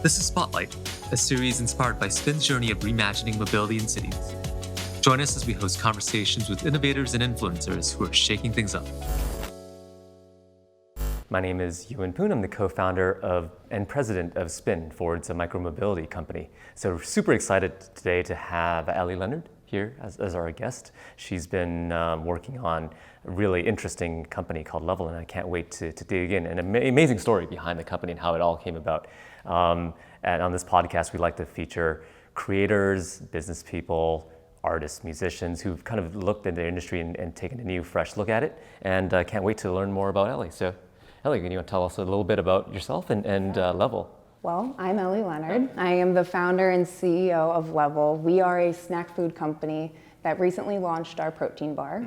This is Spotlight, a series inspired by Spin's journey of reimagining mobility in cities. Join us as we host conversations with innovators and influencers who are shaking things up. My name is Euwyn Poon. I'm the co-founder and president of Spin, Ford's a micromobility company. So we're super excited today to have Ellie Leonard here as our guest. She's been working on a really interesting company called Level, and I can't wait to dig in. An amazing story behind the company and how it all came about. And on this podcast, we like to feature creators, business people, artists, musicians who've kind of looked at the industry and taken a new, fresh look at it. And I can't wait to learn more about Ellie. So Ellie, can you tell us a little bit about yourself and Level? Well, I'm Ellie Leonard. I am the founder and CEO of Level. We are a snack food company that recently launched our protein bar.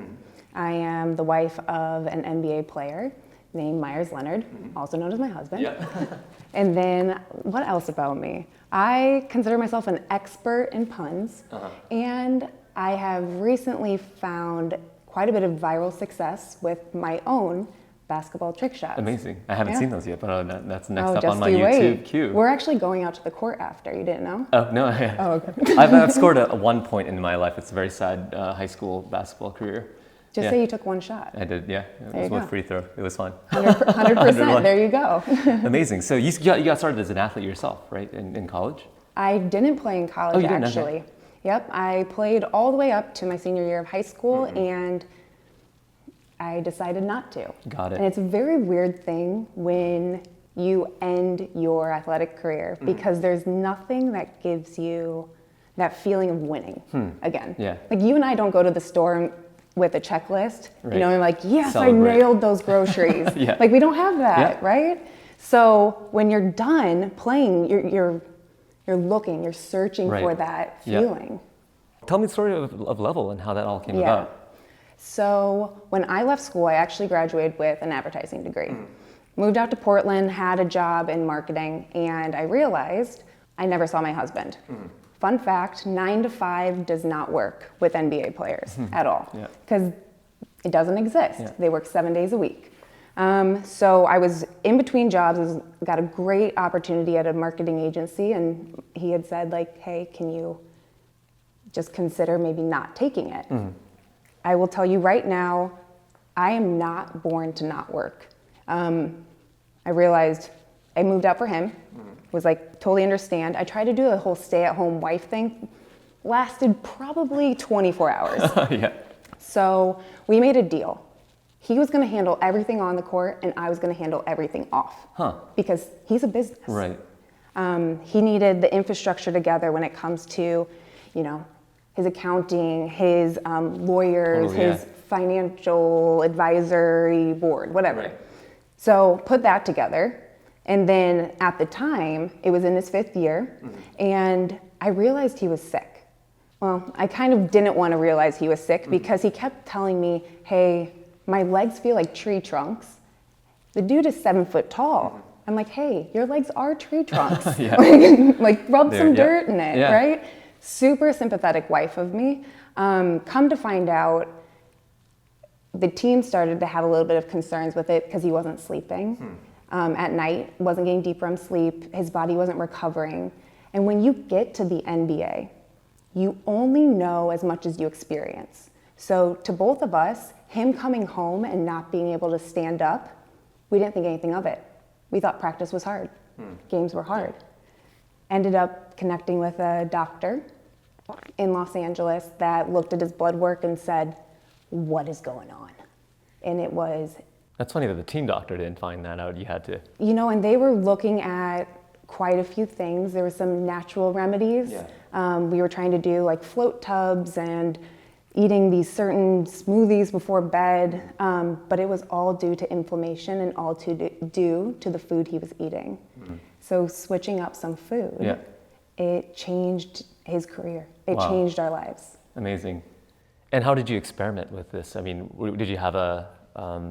I am the wife of an NBA player named Meyers Leonard, also known as my husband. Yeah. And then what else about me? I consider myself an expert in puns, and I have recently found quite a bit of viral success with my own basketball trick shots. Amazing. I haven't seen those yet, but that's next up just on my you YouTube wait. queue. We're actually going out to the court after. You didn't know? Oh, no. Oh, okay. I've scored a 1 point in my life. It's a very sad high school basketball career. Just say you took one shot. I did, yeah. It was one free throw. It was fun. 100%. There you go. Amazing. So you got started as an athlete yourself, right, in college? I didn't play in college, you didn't? actually. Okay. Yep, I played all the way up to my senior year of high school, and I decided not to. Got it. And it's a very weird thing when you end your athletic career because there's nothing that gives you that feeling of winning again. Yeah. Like you and I don't go to the store with a checklist, right. you know, and like, yes, Celebrate. I nailed those groceries. Yeah. Like we don't have that, Yeah. right? So when you're done playing, you're looking, you're searching Right. for that Yeah. feeling. Tell me the story of Level and how that all came about. So when I left school, I actually graduated with an advertising degree. Moved out to Portland, had a job in marketing, and I realized I never saw my husband. Fun fact, 9 to 5 does not work with NBA players at all, because it doesn't exist. Yeah. They work 7 days a week. So I was in between jobs, got a great opportunity at a marketing agency, and he had said like, hey, can you just consider maybe not taking it? I will tell you right now, I am not born to not work. I realized I moved out for him, was like, totally understand. I tried to do the whole stay-at-home wife thing, lasted probably 24 hours. Yeah. So we made a deal. He was gonna handle everything on the court and I was gonna handle everything off. Because he's a business. Right. He needed the infrastructure together when it comes to, you know, his accounting, his lawyers, Totally, his financial advisory board, whatever. Right. So put that together. And then at the time, it was in his 5th year, and I realized he was sick. Well, I kind of didn't want to realize he was sick because he kept telling me, hey, my legs feel like tree trunks. The dude is 7 foot tall. I'm like, hey, your legs are tree trunks. Like rub some dirt in it, right? Super sympathetic wife of me. Come to find out, the team started to have a little bit of concerns with it because he wasn't sleeping at night, wasn't getting deep REM sleep, his body wasn't recovering. And when you get to the NBA, you only know as much as you experience. So to both of us, him coming home and not being able to stand up, we didn't think anything of it. We thought practice was hard, games were hard. Ended up connecting with a doctor in Los Angeles that looked at his blood work and said, what is going on? And it was... That's funny that the team doctor didn't find that out. You had to... You know, and they were looking at quite a few things. There were some natural remedies. We were trying to do like float tubs and eating these certain smoothies before bed, but it was all due to inflammation and all due to the food he was eating. So switching up some food, it changed his career. It changed our lives. Amazing. And how did you experiment with this? I mean, did you have a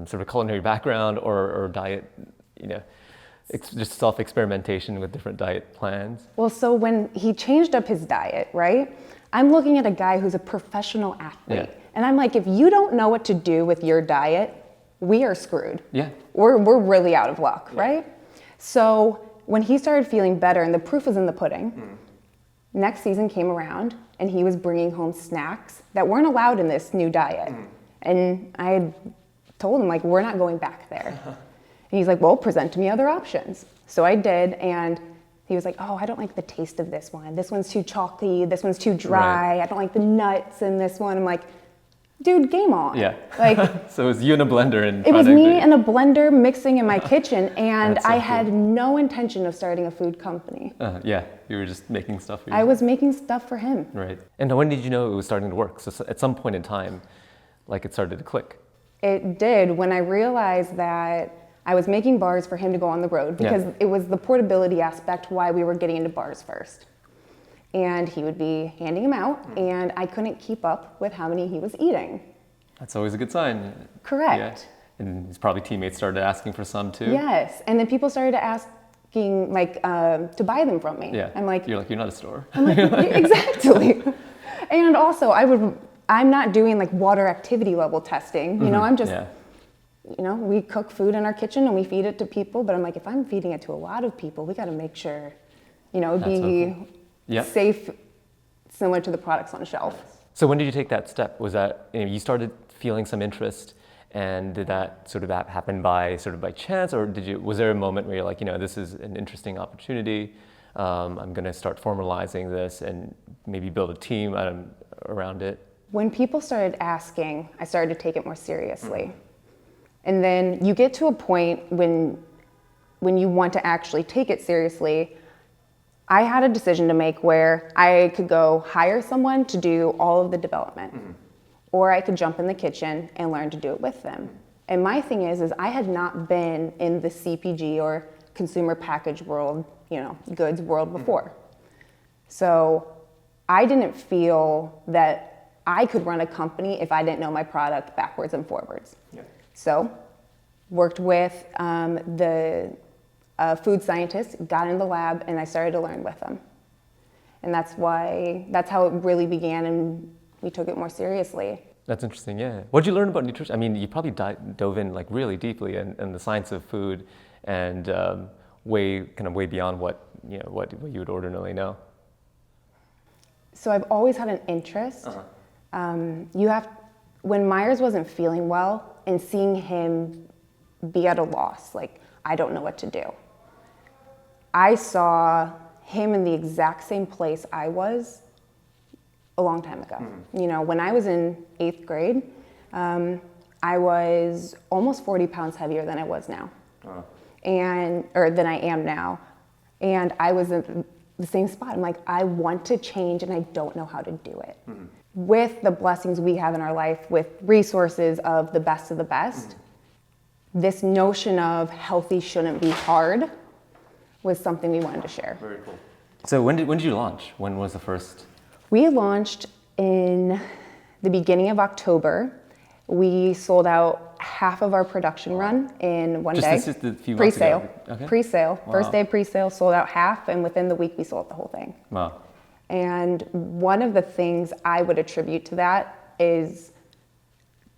sort of culinary background or diet, you know, just self-experimentation with different diet plans? Well, so when he changed up his diet, right? I'm looking at a guy who's a professional athlete. And I'm like, if you don't know what to do with your diet, we are screwed. We're really out of luck, right? So when he started feeling better, and the proof was in the pudding, next season came around and he was bringing home snacks that weren't allowed in this new diet. And I had told him, like, we're not going back there. And he's like, well, present to me other options. So I did, and he was like, oh, I don't like the taste of this one. This one's too chalky, this one's too dry. I don't like the nuts in this one. I'm like, dude, game on. Yeah. Like, So it was you in a blender and it was me in a blender mixing in my kitchen, and That's so I cool. had no intention of starting a food company. Yeah, you were just making stuff for you. I was making stuff for him. Right. And when did you know it was starting to work? So at some point in time, like, it started to click. It did when I realized that I was making bars for him to go on the road, because it was the portability aspect why we were getting into bars first. And he would be handing them out, and I couldn't keep up with how many he was eating. That's always a good sign. Correct. Yeah. And his probably teammates started asking for some too. Yes, and then people started asking, like, to buy them from me. Yeah. I'm like, you're not a store. I'm like, exactly. And also, I'm not doing like water activity level testing. You know, I'm just, you know, we cook food in our kitchen and we feed it to people. But I'm like, if I'm feeding it to a lot of people, we got to make sure, you know, it'd be safe, similar to the products on the shelf. So when did you take that step? Was that, you started feeling some interest, and did that sort of happen by chance, or was there a moment where you're like, this is an interesting opportunity, I'm going to start formalizing this and maybe build a team around it? When people started asking, I started to take it more seriously. And then you get to a point when you want to actually take it seriously. I had a decision to make where I could go hire someone to do all of the development, or I could jump in the kitchen and learn to do it with them. And my thing is I had not been in the CPG or consumer packaged world, goods world before. So I didn't feel that I could run a company if I didn't know my product backwards and forwards. So worked with the food scientists, got in the lab, and I started to learn with them. And that's how it really began, and we took it more seriously. That's interesting, yeah. What did you learn about nutrition? I mean, you probably dove in like really deeply in the science of food, and way beyond what you would ordinarily know. So I've always had an interest. When Meyers wasn't feeling well, and seeing him be at a loss, like, I don't know what to do. I saw him in the exact same place I was a long time ago. When I was in 8th grade, I was almost 40 pounds heavier than I was now, or than I am now. And I was in the same spot. I'm like, I want to change, and I don't know how to do it. With the blessings we have in our life, with resources of the best, this notion of healthy shouldn't be hard was something we wanted to share. Very cool. So when did you launch? When was the first? We launched in the beginning of October. We sold out half of our production run in one day. Just a few months ago. Okay. Pre-sale. Wow. First day pre-sale, sold out half, and within the week we sold the whole thing. Wow. And one of the things I would attribute to that is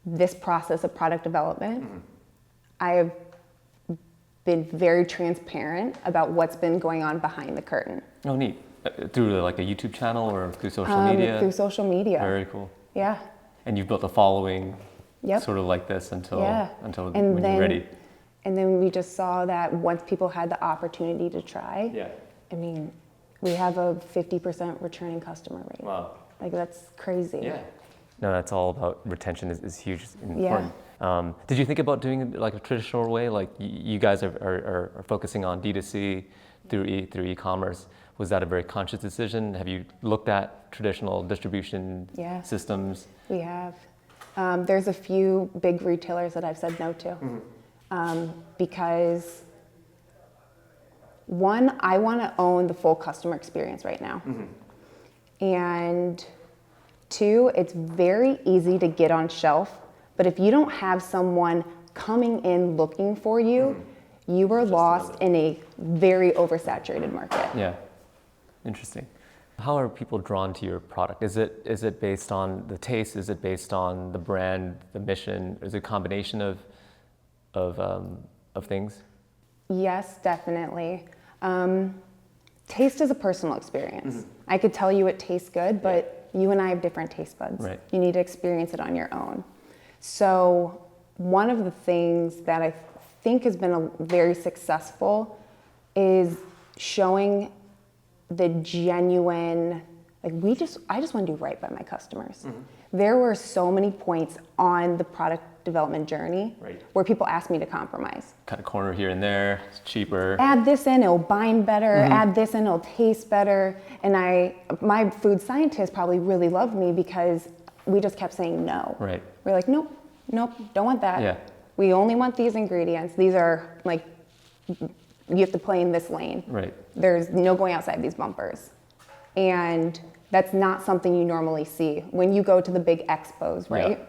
this process of product development. I have been very transparent about what's been going on behind the curtain. Oh, neat. Through like a YouTube channel or through social media? Through social media. Very cool. Yeah. And you've built a following sort of like this until when you're ready. And then we just saw that once people had the opportunity to try, I mean, we have a 50% returning customer rate. Wow. Like, that's crazy. Yeah. No, that's all about retention is huge and important. Did you think about doing it like a traditional way? Like you guys are focusing on D2C through e-commerce. Was that a very conscious decision? Have you looked at traditional distribution systems? We have. There's a few big retailers that I've said no to because one, I want to own the full customer experience right now. And two, it's very easy to get on shelf, but if you don't have someone coming in looking for you, you are lost in a very oversaturated market. Yeah, interesting. How are people drawn to your product? Is it based on the taste? Is it based on the brand, the mission? Is it a combination of things? Yes, definitely. Taste is a personal experience. I could tell you it tastes good, but you and I have different taste buds. Right. You need to experience it on your own. So one of the things that I think has been very successful is showing the genuine, like I just want to do right by my customers. There were so many points on the product development journey where people asked me to compromise. Cut a corner here and there, it's cheaper. Add this in, it'll bind better. Add this in, it'll taste better. And my food scientists probably really loved me because we just kept saying no. Right. We're like, nope, don't want that. Yeah. We only want these ingredients. These are like, you have to play in this lane. Right. There's no going outside these bumpers. And that's not something you normally see when you go to the big expos, right? Yeah.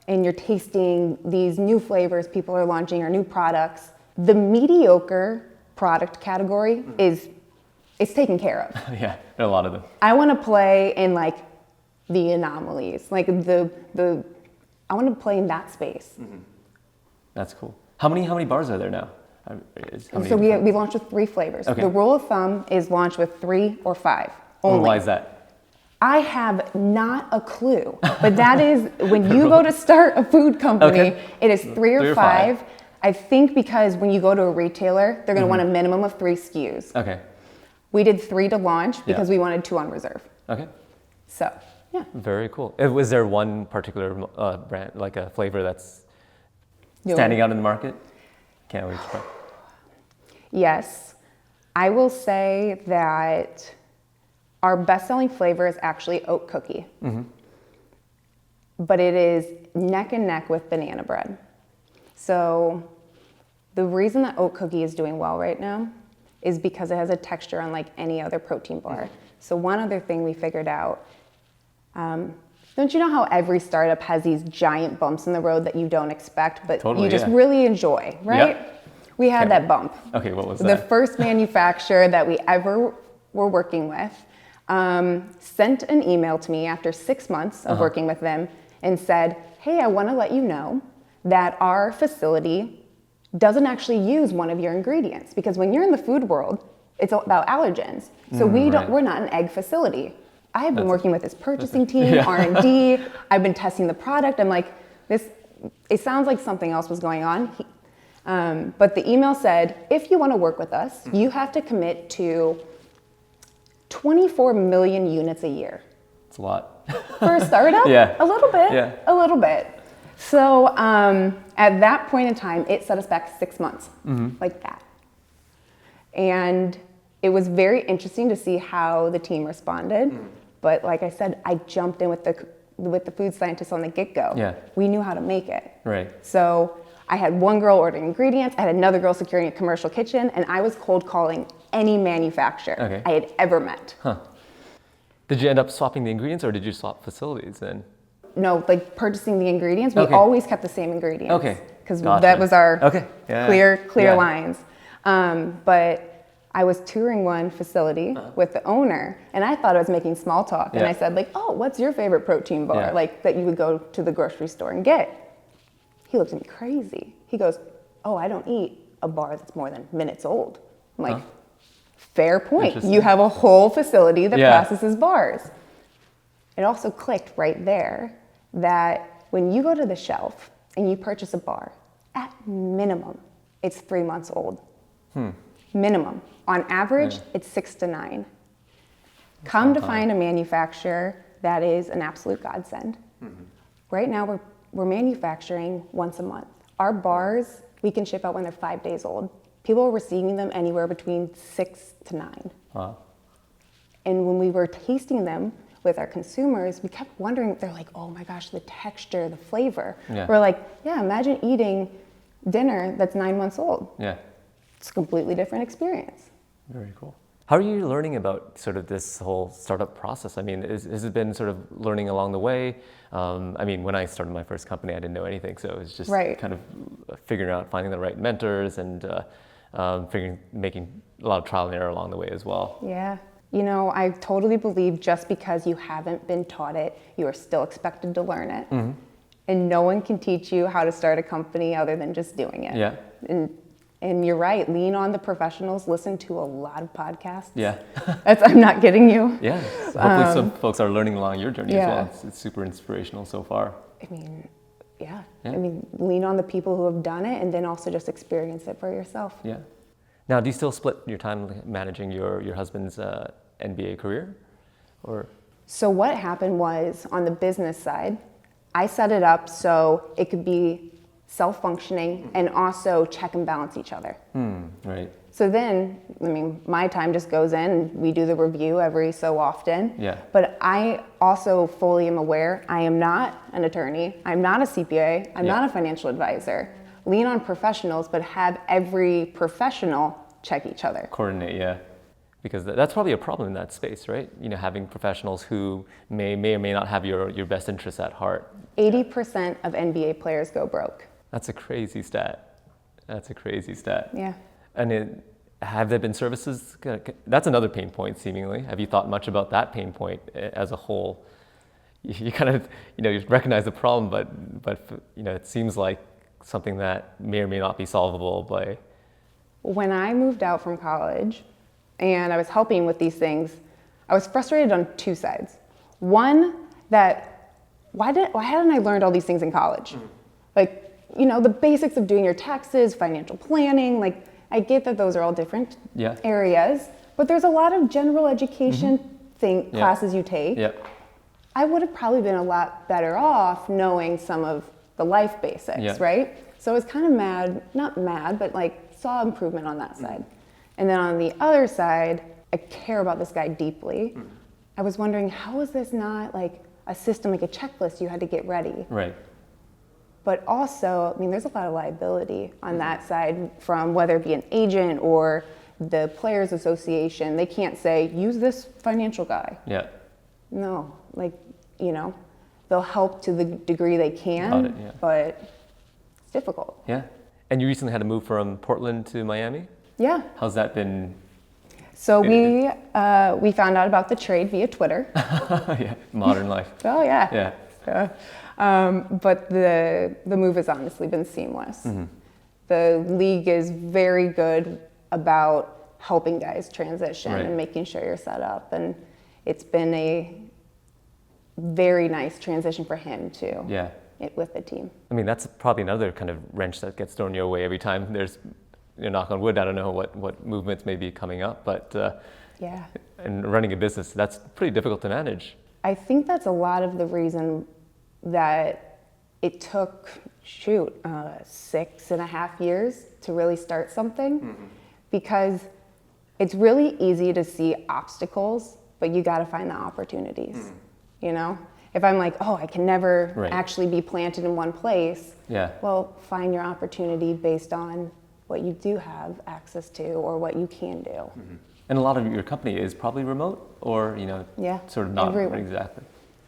And you're tasting these new flavors people are launching or new products. The mediocre product category is taken care of. Yeah, there are a lot of them. I want to play in like the anomalies, like I want to play in that space. That's cool. How many bars are there now? So we launched with 3 flavors. Okay. The rule of thumb is launch with 3 or 5 only. Oh, why is that? I have not a clue, but that is when you go to start a food company, it is 3 or 5. I think because when you go to a retailer, they're going to want a minimum of 3 SKUs. Okay. We did 3 to launch because we wanted 2 on reserve. Okay. So, yeah. Very cool. Was there one particular brand, like a flavor that's standing out in the market? Can't wait to try. Yes. I will say that our best-selling flavor is actually oat cookie. But it is neck and neck with banana bread. So the reason that oat cookie is doing well right now is because it has a texture unlike any other protein bar. So one other thing we figured out, don't you know how every startup has these giant bumps in the road that you don't expect, but you just really enjoy, right? Yep. We had that bump. Okay, what was The that? first manufacturer that we ever were working with sent an email to me after 6 months of working with them and said, hey, I want to let you know that our facility doesn't actually use one of your ingredients, because when you're in the food world, it's about allergens. So we're not an egg facility. I have been working with this purchasing team, R&D. I've been testing the product. I'm like, it sounds like something else was going on. But the email said, if you want to work with us, you have to commit to 24 million units a year. It's a lot. For a startup? Yeah. A little bit. Yeah. A little bit. So at that point in time, it set us back 6 months, like that. And it was very interesting to see how the team responded. But like I said, I jumped in with the food scientists on the get-go. Yeah. We knew how to make it. Right. So I had one girl ordering ingredients, I had another girl securing a commercial kitchen, and I was cold calling any manufacturer I had ever met. Huh. Did you end up swapping the ingredients, or did you swap facilities then? No, like purchasing the ingredients, we always kept the same ingredients. Okay. Because that was our clear lines. But I was touring one facility with the owner, and I thought I was making small talk. And I said, like, oh, what's your favorite protein bar? Like, that you would go to the grocery store and get. He looked at me crazy. He goes, oh, I don't eat a bar that's more than minutes old. I'm like, fair point. You have a whole facility that processes bars. It also clicked right there that when you go to the shelf and you purchase a bar, at minimum, it's 3 months old. Minimum. On average, it's 6 to 9. Come to find a manufacturer that is an absolute godsend. Right now, we're manufacturing once a month. Our bars, we can ship out when they're 5 days old. People are receiving them anywhere between 6 to 9. Wow. And when we were tasting them with our consumers, we kept wondering, they're like, oh my gosh, the texture, the flavor. We're like, yeah, imagine eating dinner that's 9 months old. Yeah. It's a completely different experience. Very cool. How are you learning about sort of this whole startup process? I mean, has it been sort of learning along the way? I mean, when I started my first company, I didn't know anything, so it was just kind of figuring out, finding the right mentors, and making a lot of trial and error along the way as well. Yeah. You know, I totally believe just because you haven't been taught it, you are still expected to learn it. And no one can teach you how to start a company other than just doing it. Yeah. And you're right, lean on the professionals, listen to a lot of podcasts. Yeah. I'm not kidding you. Yeah. So hopefully some folks are learning along your journey as yeah. well. It's super inspirational so far. I mean, yeah. Yeah. I mean, lean on the people who have done it and then also just experience it for yourself. Yeah. Now, do you still split your time managing your husband's NBA career? Or? So what happened was, on the business side, I set it up so it could be self-functioning and also check and balance each other. Right. So then, I mean, my time just goes in and we do the review every so often. Yeah. But I also fully am aware I am not an attorney, I'm not a CPA, I'm not a financial advisor. Lean on professionals, but have every professional check each other. Coordinate, yeah. Because that's probably a problem in that space, right? You know, having professionals who may or may not have your best interests at heart. 80% of NBA players go broke. That's a crazy stat. That's a crazy stat. Yeah. And have there been services? That's another pain point, seemingly. Have you thought much about that pain point as a whole? You kind of, you recognize the problem, but it seems like something that may or may not be solvable by. When I moved out from college and I was helping with these things, I was frustrated on two sides. One, that why hadn't I learned all these things in college? Like, the basics of doing your taxes, financial planning, like I get that those are all different areas, but there's a lot of general education classes you take. Yep. I would have probably been a lot better off knowing some of the life basics, right? So I was kind of not mad, but like saw improvement on that side. And then on the other side, I care about this guy deeply. I was wondering, how is this not like a system, like a checklist you had to get ready? Right. But also, I mean, there's a lot of liability on that side from whether it be an agent or the Players Association. They can't say, use this financial guy. Yeah. No, like, they'll help to the degree they can, but it's difficult. Yeah. And you recently had to move from Portland to Miami? Yeah. How's that been? So we found out about the trade via Twitter. Yeah, modern life. Oh, yeah. Yeah. But the move has honestly been seamless. The league is very good about helping guys transition and making sure you're set up. And it's been a very nice transition for him too. Yeah. With the team. I mean, that's probably another kind of wrench that gets thrown your way every time there's, knock on wood, I don't know what movements may be coming up, but and running a business, that's pretty difficult to manage. I think that's a lot of the reason that it took, 6.5 years to really start something, because it's really easy to see obstacles, but you got to find the opportunities, If I'm like, I can never actually be planted in one place, well, find your opportunity based on what you do have access to or what you can do. And a lot of your company is probably remote or, sort of not everywhere. Exactly.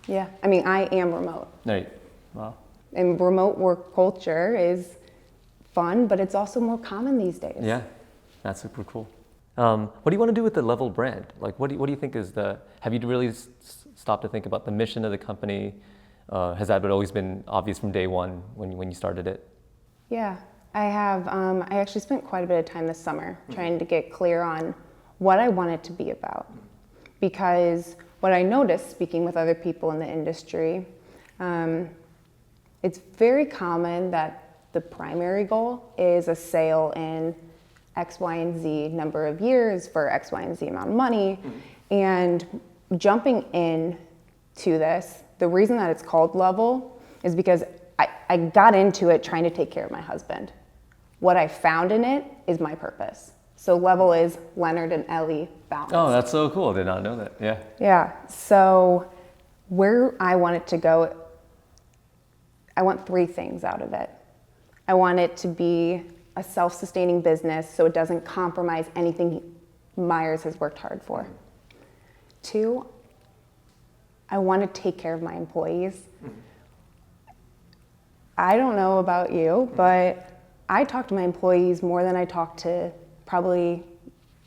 Yeah, I mean, I am remote. Right. Wow. And remote work culture is fun, but it's also more common these days. Yeah, that's super cool. What do you want to do with the Level brand? Like, what do you think is have you really stopped to think about the mission of the company? Has that always been obvious from day one when you started it? Yeah, I have. I actually spent quite a bit of time this summer trying to get clear on what I want it to be about. Because what I noticed, speaking with other people in the industry, it's very common that the primary goal is a sale in X, Y, and Z number of years for X, Y, and Z amount of money. And jumping in to this, the reason that it's called Level is because I got into it trying to take care of my husband. What I found in it is my purpose. So Level is Leonard and Ellie balanced. Oh, that's so cool. I did not know that. Yeah. Yeah. So where I want it to go, I want 3 things out of it. I want it to be a self-sustaining business so it doesn't compromise anything Meyers has worked hard for. 2, I want to take care of my employees. I don't know about you, but I talk to my employees more than I talk to probably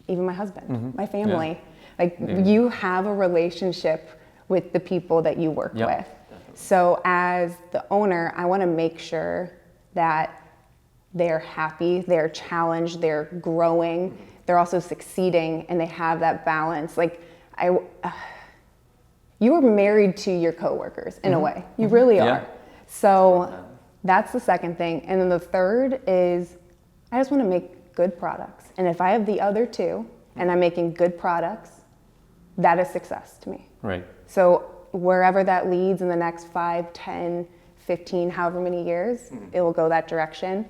even my husband, my family. Like you have a relationship with the people that you work with. So as the owner, I want to make sure that they're happy, they're challenged, they're growing, they're also succeeding, and they have that balance. Like you are married to your coworkers in a way. You really are. So that's the second thing. And then the third is I just want to make good products. And if I have the other two and I'm making good products, that is success to me. Right. So wherever that leads in the next 5, 10, 15, however many years, it will go that direction.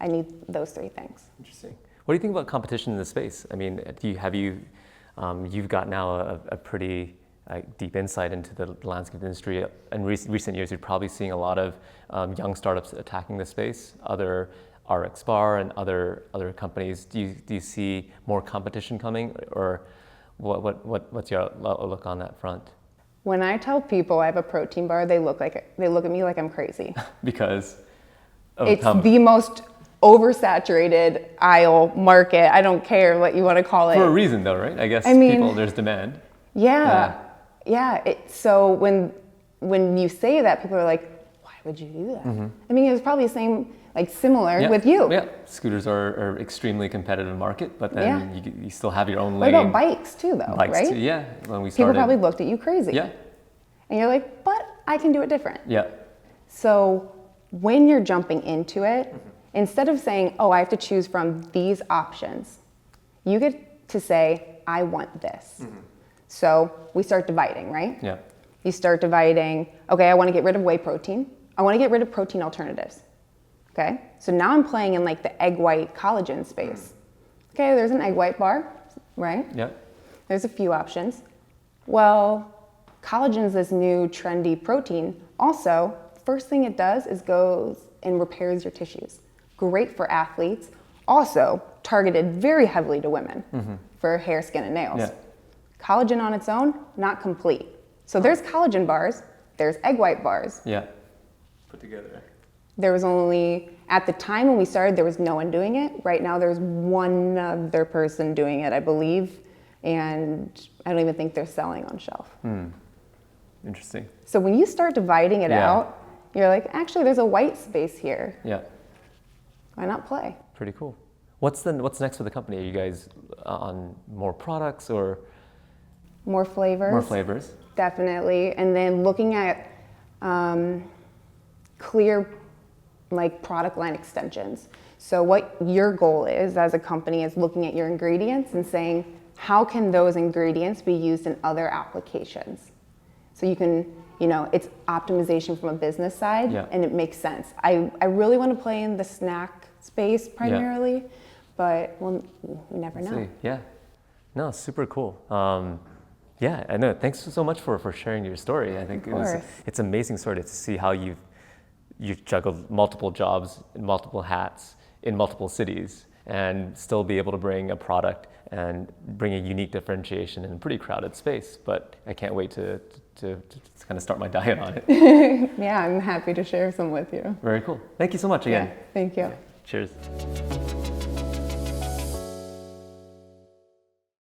I need those three things. Interesting. What do you think about competition in the space? I mean, you've got now a pretty deep insight into the landscape industry. In recent years, you're probably seeing a lot of young startups attacking the space, other RX Bar and other companies. Do you see more competition coming, or what's your outlook on that front? When I tell people I have a protein bar, they look at me like I'm crazy. Because it's the most oversaturated aisle market. I don't care what you want to call it. For a reason, though, right? I guess there's demand. Yeah. So when you say that, people are like, why would you do that? I mean, it was probably the same, like similar with you. Yeah, scooters are extremely competitive market, but then you still have your own lane. What about bikes too, though, bikes right? Too, yeah. When we started, people probably looked at you crazy. Yeah. And you're like, but I can do it different. Yeah. So when you're jumping into it, instead of saying, oh, I have to choose from these options, you get to say, I want this. So we start dividing, right? Yeah. You start dividing, okay, I want to get rid of whey protein. I want to get rid of protein alternatives. Okay, so now I'm playing in like the egg white collagen space. Okay, there's an egg white bar, right? Yeah. There's a few options. Well, collagen's this new trendy protein. Also, first thing it does is goes and repairs your tissues. Great for athletes. Also, targeted very heavily to women for hair, skin, and nails. Yeah. Collagen on its own, not complete. So there's collagen bars, there's egg white bars. Yeah. Put together. There was only, at the time when we started, there was no one doing it. Right now, there's one other person doing it, I believe, and I don't even think they're selling on shelf. Interesting. So when you start dividing it out, you're like, actually, there's a white space here. Yeah. Why not play? Pretty cool. What's next for the company? Are you guys on more products or? More flavors. More flavors. Definitely. And then looking at clear like product line extensions. So what your goal is as a company is looking at your ingredients and saying, how can those ingredients be used in other applications? So you can, it's optimization from a business side and it makes sense. I really want to play in the snack space primarily, but we never know. Yeah. No, super cool. Yeah, I know. Thanks so much for sharing your story. I think it's an amazing story to see how you've juggled multiple jobs, multiple hats in multiple cities, and still be able to bring a product and bring a unique differentiation in a pretty crowded space. But I can't wait to kind of start my diet on it. Yeah, I'm happy to share some with you. Very cool. Thank you so much again. Yeah, thank you. Cheers.